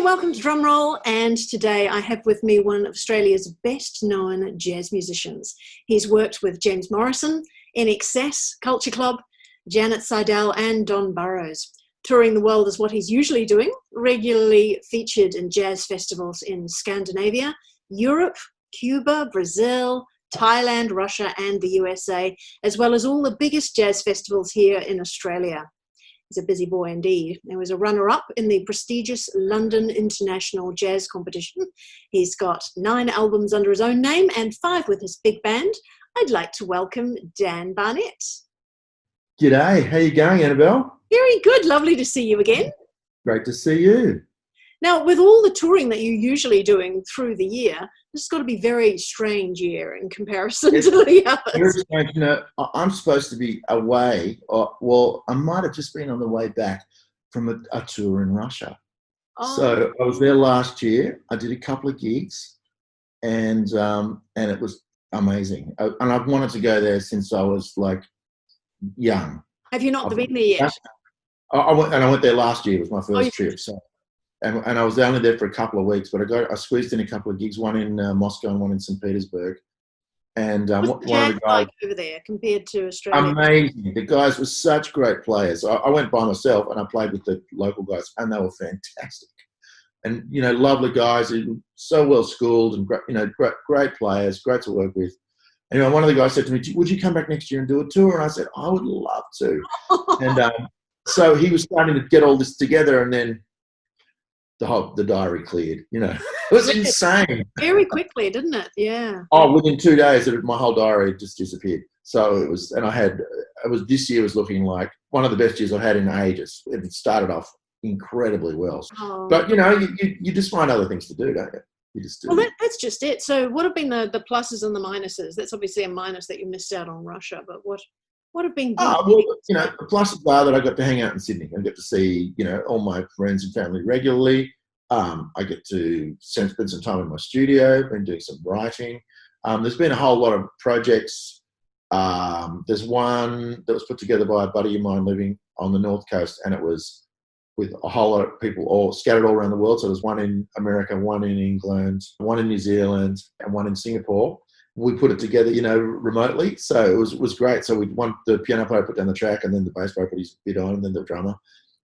welcome to DrummRoll, and today I have with me one of Australia's best-known jazz musicians. He's worked with James Morrison, NXS, Culture Club, Janet Seidel and Don Burrows. Touring the world is what he's usually doing, regularly featured in jazz festivals in Scandinavia, Europe, Cuba, Brazil, Thailand, Russia and the USA, as well as all the biggest jazz festivals here in Australia. He's a busy boy indeed. He was a runner-up in the prestigious London International Jazz Competition. He's got 9 albums under his own name and 5 with his big band. I'd like to welcome Dan Barnett. G'day, how you going, Annabelle? Very good, lovely to see you again. Great to see you. Now, with all the touring that you're usually doing through the year, this has got to be a very strange year in comparison to the others. Very strange. You know, I'm supposed to be away, well, I might have just been on the way back from a tour in Russia. Oh. So I was there last year. I did a couple of gigs, and it was amazing. And I've wanted to go there since I was like young. Have you not been there yet? I went there last year. It was my first trip. So. And I was only there for a couple of weeks, but I squeezed in a couple of gigs, one in Moscow and one in St. Petersburg. And one of the guys like over there compared to Australia. Amazing. The guys were such great players. I went by myself and I played with the local guys, and they were fantastic. And you know, lovely guys, who so well schooled and great players, great to work with. And you know, one of the guys said to me, "Would you come back next year and do a tour?" And I said, "I would love to." And so he was starting to get all this together, and then the diary cleared, you know. It was insane. Very quickly, didn't it? Yeah. Oh, within 2 days, my whole diary just disappeared. So it was, and this year was looking like one of the best years I've had in ages. It started off incredibly well. Oh. But, you know, you just find other things to do, don't you? You just do. Well, that's just it. So what have been the pluses and the minuses? That's obviously a minus that you missed out on Russia, but what have been good? Well, you know, the pluses are that I got to hang out in Sydney. I get to see, you know, all my friends and family regularly. I get to spend some time in my studio, been doing some writing. There's been a whole lot of projects. There's one that was put together by a buddy of mine living on the North Coast, and it was with a whole lot of people all scattered all around the world. So there's one in America, one in England, one in New Zealand, and one in Singapore. We put it together, you know, remotely. So it was great. So the piano player put down the track, and then the bass player put his bit on, and then the drummer.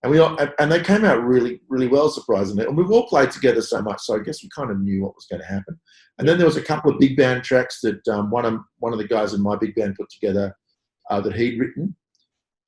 And they came out really, really well, surprisingly. And we've all played together so much, so I guess we kind of knew what was going to happen. And then there was a couple of big band tracks that one of the guys in my big band put together that he'd written,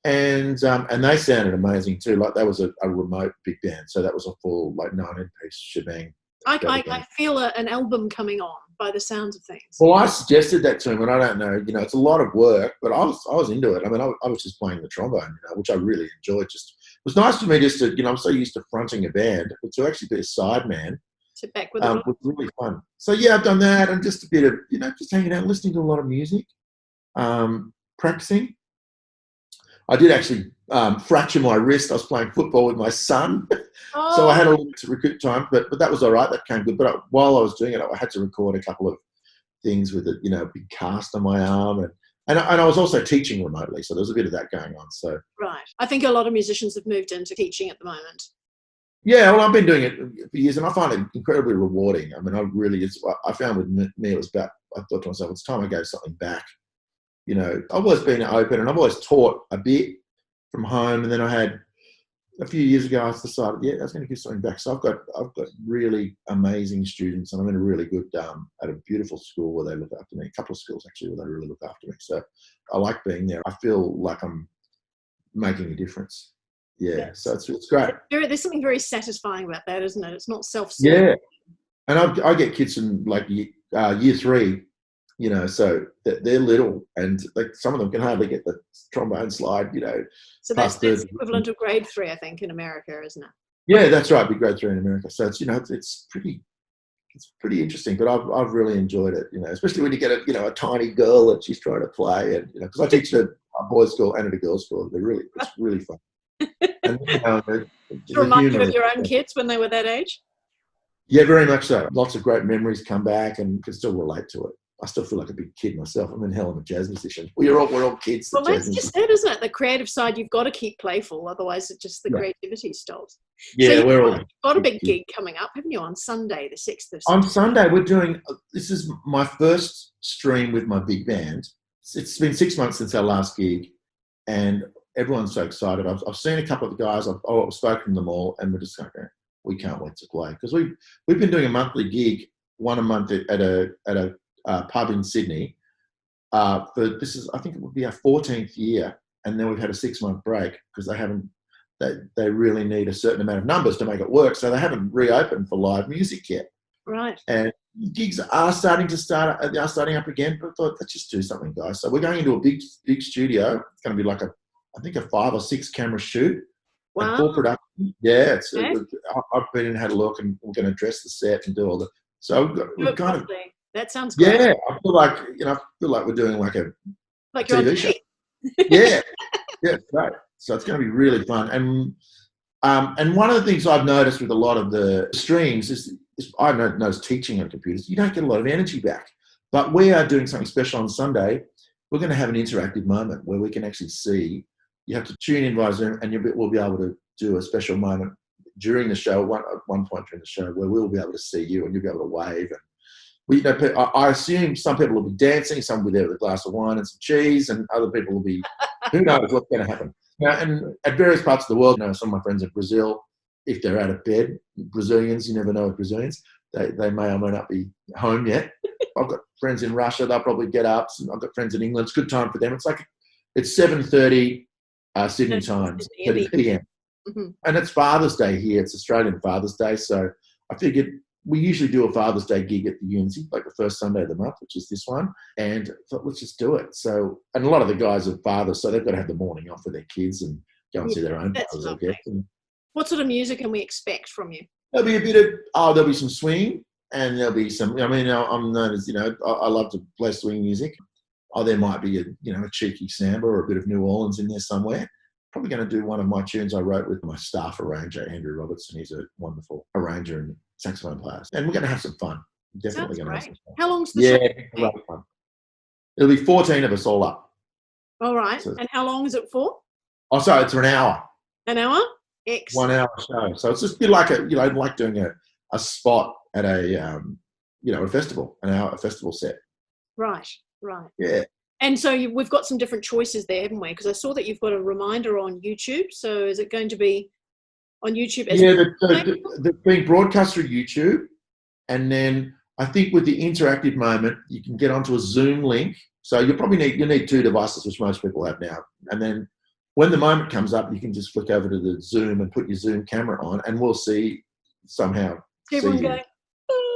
and they sounded amazing too. Like that was a remote big band, so that was a full like 9-piece shebang. I feel an album coming on by the sounds of things. Well, I suggested that to him, and I don't know, you know, it's a lot of work, but I was into it. I mean, I was just playing the trombone, you know, which I really enjoyed. It was nice for me just to, you know, I'm so used to fronting a band, but to actually be a sideman Sit back with it was really fun. So yeah, I've done that, and just a bit of, you know, just hanging out, listening to a lot of music, practicing. I did actually fracture my wrist. I was playing football with my son. Oh. So I had a little bit of recoup time, but that was all right. That came good. But while I was doing it, I had to record a couple of things with a, you know, a big cast on my arm. And I was also teaching remotely. So there was a bit of that going on. So right. I think a lot of musicians have moved into teaching at the moment. Yeah, well, I've been doing it for years, and I find it incredibly rewarding. I mean, I found with me, it was about, I thought to myself, it's time I gave something back. You know, I've always been open, and I've always taught a bit from home. And then I had a few years ago, I decided, yeah, I was going to give something back. So I've got really amazing students, and I'm in a really good, at a beautiful school where they look after me. A couple of schools actually where they really look after me. So I like being there. I feel like I'm making a difference. Yeah, so it's great. There's something very satisfying about that, isn't it? It's not self-serving. Yeah, and I get kids in like year 3. You know, so they're little, and like some of them can hardly get the trombone slide, you know. So that's equivalent of grade 3, I think, in America, isn't it? Yeah, that's right. Big grade 3 in America. So it's, you know, it's pretty interesting. But I've really enjoyed it, you know, especially when you get a tiny girl and she's trying to play, and you know, because I teach at a boys' school and at a girls' school. It's really fun. And, you know, remind you of your own kids when they were that age? Yeah, very much so. Lots of great memories come back, and can still relate to it. I still feel like a big kid myself. I mean, hell, I'm a jazz musician. We're all kids. Well, that's just it, isn't it? The creative side, you've got to keep playful, otherwise the creativity stops. So Yeah, you've we're all got a big gig coming up, haven't you, on Sunday, the 6th of on September? Sunday. We're doing. This is my first stream with my big band. It's been 6 months since our last gig, and everyone's so excited. I've seen a couple of the guys. I've spoken to them all, and we're just going, we can't wait to play because we've been doing a monthly gig, one a month at a pub in Sydney. For this is, I think it would be our 14th year, and then we've had a 6-month break because they really need a certain amount of numbers to make it work, so they haven't reopened for live music yet. Right. And gigs are starting up again, but I thought, let's just do something, guys. So we're going into a big studio. It's going to be like I think a 5 or 6 camera shoot. Wow. And full production. Yeah, Okay. I've been and had a look, and we're going to dress the set and do all the. So we've kind of. That sounds great. Yeah, I feel like we're doing like a TV show. Yeah, yeah, right. So it's going to be really fun. And one of the things I've noticed with a lot of the streams is I've noticed teaching on computers, you don't get a lot of energy back. But we are doing something special on Sunday. We're going to have an interactive moment where we can actually see. You have to tune in via Zoom, and we'll be able to do a special moment during the show, at one point during the show, where we'll be able to see you and you'll be able to wave. And I assume some people will be dancing, some will be there with a glass of wine and some cheese, and other people will be, who knows what's going to happen. And at various parts of the world, some of my friends in Brazil, if they're out of bed, Brazilians, you never know with Brazilians, they may or may not be home yet. I've got friends in Russia, they'll probably get up. I've got friends in England, it's a good time for them. It's 7:30 Sydney time, 7 p.m. Mm-hmm. And it's Father's Day here. It's Australian Father's Day. So I figured we usually do a Father's Day gig at the Unity, like the first Sunday of the month, which is this one. And I thought, let's just do it. So, and a lot of the guys are fathers, so they've got to have the morning off with their kids and go and see their own fathers, I guess. What sort of music can we expect from you? There'll be a bit of, there'll be some swing, and there'll be some, I'm known as, I love to play swing music. There might be a cheeky samba or a bit of New Orleans in there somewhere. Probably going to do one of my tunes I wrote with my staff arranger, Andrew Robertson. He's a wonderful arranger and saxophone player. And we're going to have some fun. Definitely going to have some fun. How long's the show? Yeah, fun. It'll be 14 of us all up. All right. So, and how long is it for? Oh, sorry, it's for an hour. An hour? 1 hour show. So it's just like like doing a spot at a festival, a festival set. Right. Yeah. And so we've got some different choices there, haven't we? Because I saw that you've got a reminder on YouTube. So is it going to be on YouTube as well? They're being broadcast through YouTube. And then I think with the interactive moment, you can get onto a Zoom link. So you'll need 2 devices, which most people have now. And then when the moment comes up, you can just flick over to the Zoom and put your Zoom camera on, and we'll see somehow. Everyone going,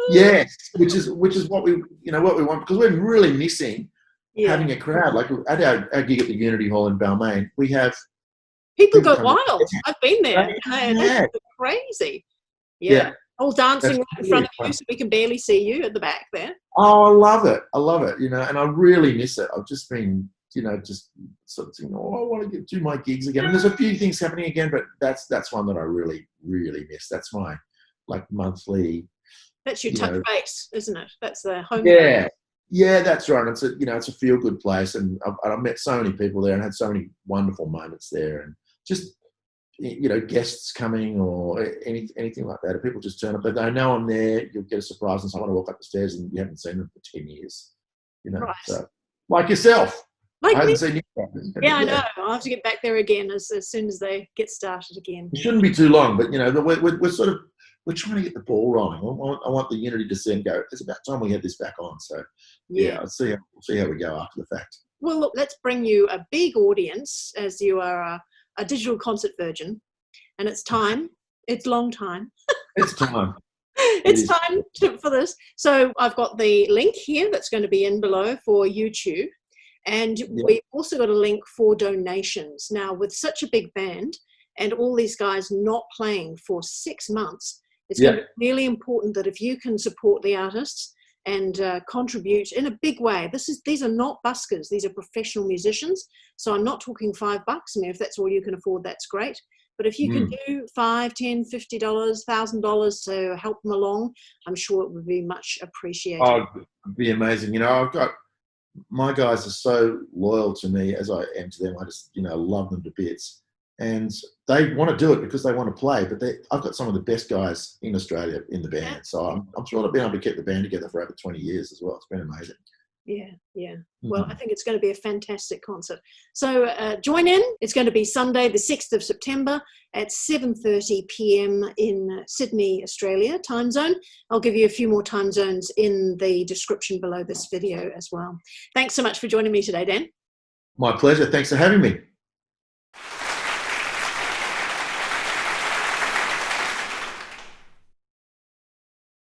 yes, which is what we want, because we're really missing having a crowd. Like at our gig at the Unity Hall in Balmain, we have people go wild. I've been there, and it's crazy. Yeah. All dancing right in front of you, so we can barely see you at the back there. Oh, I love it. And I really miss it. I've just been, just sort of thinking, I want to do my gigs again. And there's a few things happening again, but that's one that I really, really miss. That's my monthly. That's your touch base, isn't it? That's the home. Yeah. Yeah, that's right. It's a feel good place, and I've met so many people there and had so many wonderful moments there, and just guests coming or anything like that. If people just turn up, they know I'm there. You'll get a surprise, and someone will walk up the stairs, and you haven't seen them for 10 years. Right. So like yourself. I haven't seen you. Yeah, I know. I'll have to get back there again as soon as they get started again. It shouldn't be too long, but we're trying to get the ball rolling. I want the Unity to see and go, it's about time we get this back on. So, we'll see how we go after the fact. Well, look, let's bring you a big audience, as you are a digital concert virgin. And it's time. It's long time. It's time. It's time for this. So I've got the link here that's going to be in below for YouTube. And we've also got a link for donations. Now, with such a big band and all these guys not playing for 6 months, it's going to be really important that if you can support the artists and contribute in a big way. These are not buskers. These are professional musicians. So I'm not talking $5. I mean, if that's all you can afford, that's great. But if you can do $5, $10, $50, $1,000 to help them along, I'm sure it would be much appreciated. Oh, it'd be amazing. My guys are so loyal to me as I am to them. I just, love them to bits. and they want to do it because they want to play. But I've got some of the best guys in Australia in the band, so I'm thrilled I've been able to keep the band together for over 20 years as well. It's been amazing. Yeah, yeah. Well, I think it's going to be a fantastic concert. So join in. It's going to be Sunday, the 6th of September at 7:30 p.m. in Sydney, Australia, time zone. I'll give you a few more time zones in the description below this video as well. Thanks so much for joining me today, Dan. My pleasure. Thanks for having me.